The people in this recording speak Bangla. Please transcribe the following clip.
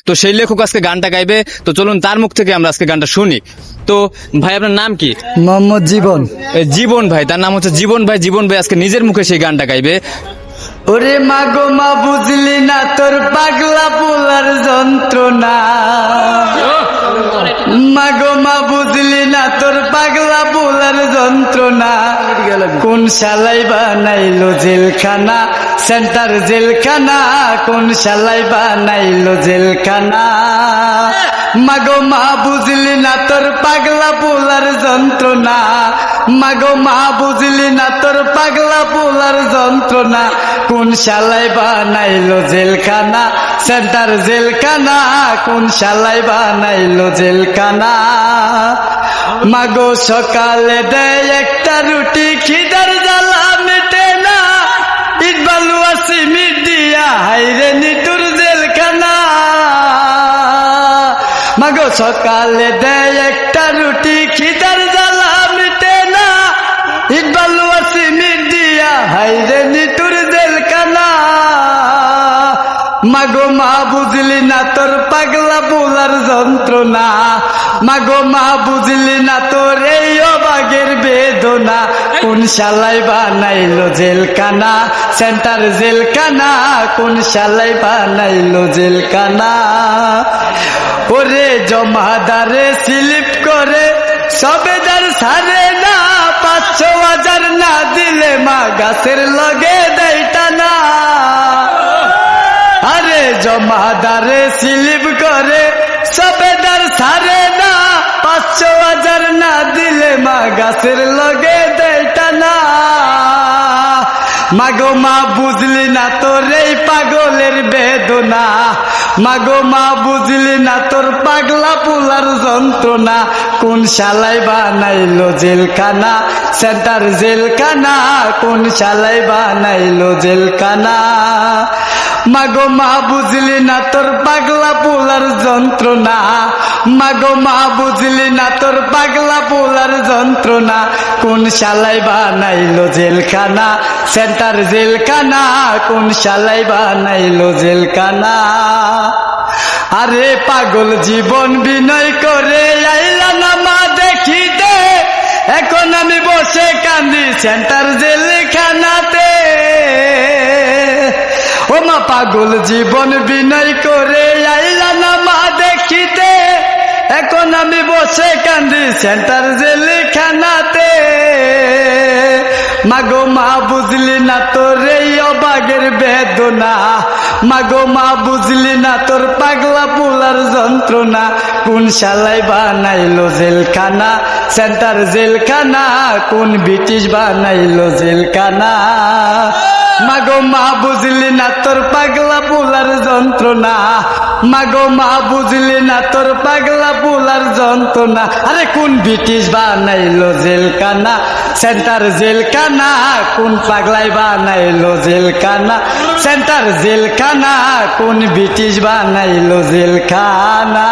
তো সেই লেখক আজকে গানটা গাইবে, তো চলুন তার মুখ থেকে আমরা আজকে গানটা শুনি। তো ভাই আপনার নাম কি? মোহাম্মদ জীবন। জীবন ভাই, তার নাম হচ্ছে জীবন ভাই। জীবন ভাই আজকে নিজের মুখে সেই গানটা গাইবে। ওরে মাগো মা বুঝলি না তোর পাগলা পোলার যন্ত্রণা, মাগো মা বুঝলি না তোর পাগলা পোলার যন্ত্রণা, কোন শালাই বানাইলো জেলখানা, সেন্টার জেলখানা, কোন শালাই বানাইলো জেলখানা। মাগো মা বুঝলি না তোর পাগলা পোলার যন্ত্রণা, মাগো মা বুঝলি না তোর পাগলা পোলার যন্ত্রণা, কোন শালাই বানাইলো জেলখানা, সেন্টার জেলখানা, কোন শালাই বানাইলো জেলখানা। মাগো সকালে দেয় একটা রুটি, খিদার জ্বালা মেটে না, ইট বালু সিমেন্ট দিয়া হাইরে নিটুর জেলখানা। মাগো সকালে দেয় একটা রুটি, খিদার জ্বালা মেটে না, ইট বালু সিমেন্ট দিয়া হাইরে নিটুর জেলখানা। মাগো মা বুঝলি না তোর পাগলা পোলার যন্ত্রণা, মাগো মা বুঝলি না তোর এই অবাগের বেদনা, কোন শালাই বানাইলো জেলখানা, সেন্টার জেলখানা, কোন শালাই বানাইলো জেলখানা। ওরে জমাদারে স্লিপ করে সবেদার সারে না, ৫০০,০০০ না দিলে মা গাছের লগে দেয় টানা। আরে জমাদারে স্লিপ করে সবেদার সারে না, ৫০০,০০০ না দিলে মা গাছের লগে দেয় টানা। মাগো মা বুঝলি না তোর এই পাগলের বেদনা, মাগো মা বুঝলি না তোর পাগলা পোলার যন্ত্রণা, কোন শালাই বানাইলো জেলখানা, সেন্টার জেলখানা, কোন শালাই বানাইলো জেলখানা। মাগো মা বুঝলি না তোর পাগলা পোলার যন্ত্রণা, মাগো মা বুঝলি না তোর পাগলা পোলার যন্ত্রণা, কোন শালাই বানাইলো জেলখানা, সেন্টার জেলখানা, কোন শালাই বানাইলো জেলখানা। আরে পাগল জীবন বিনয় করে আইলা না মা দেখিতে, এখন আমি বসে কান্দি সেন্টার জেলখানাতে। ও মা পাগল জীবন বিনয় করে আইলা না মা দেখিতে, এখন আমি বসে কান্দি সেন্টার জেলখানাতে। মাগো মা বুঝলি না তোর এই অবাগের বেদনা, মাগো মা বুঝলি না তোর পাগলা পোলার যন্ত্রণা, কোন শালাই বানাইলো জেলখানা, সেন্টার জেলখানা, কোন ব্রিটিশ বানাইলো জেলখানা। মাগো মা বুঝলি না তোর পাগলা পোলার যন্ত্রণা, মাগো মা বুঝলি না তোর পাগলা পোলার যন্ত্রণা। আরে কোন ব্রিটিশ বানাইলো জেলখানা, সেন্টার জেলখানা, কোন পাগলাই বানাইলো জেলখানা, সেন্টার জেলখানা, কোন ব্রিটিশ বানাইলো জেলখানা।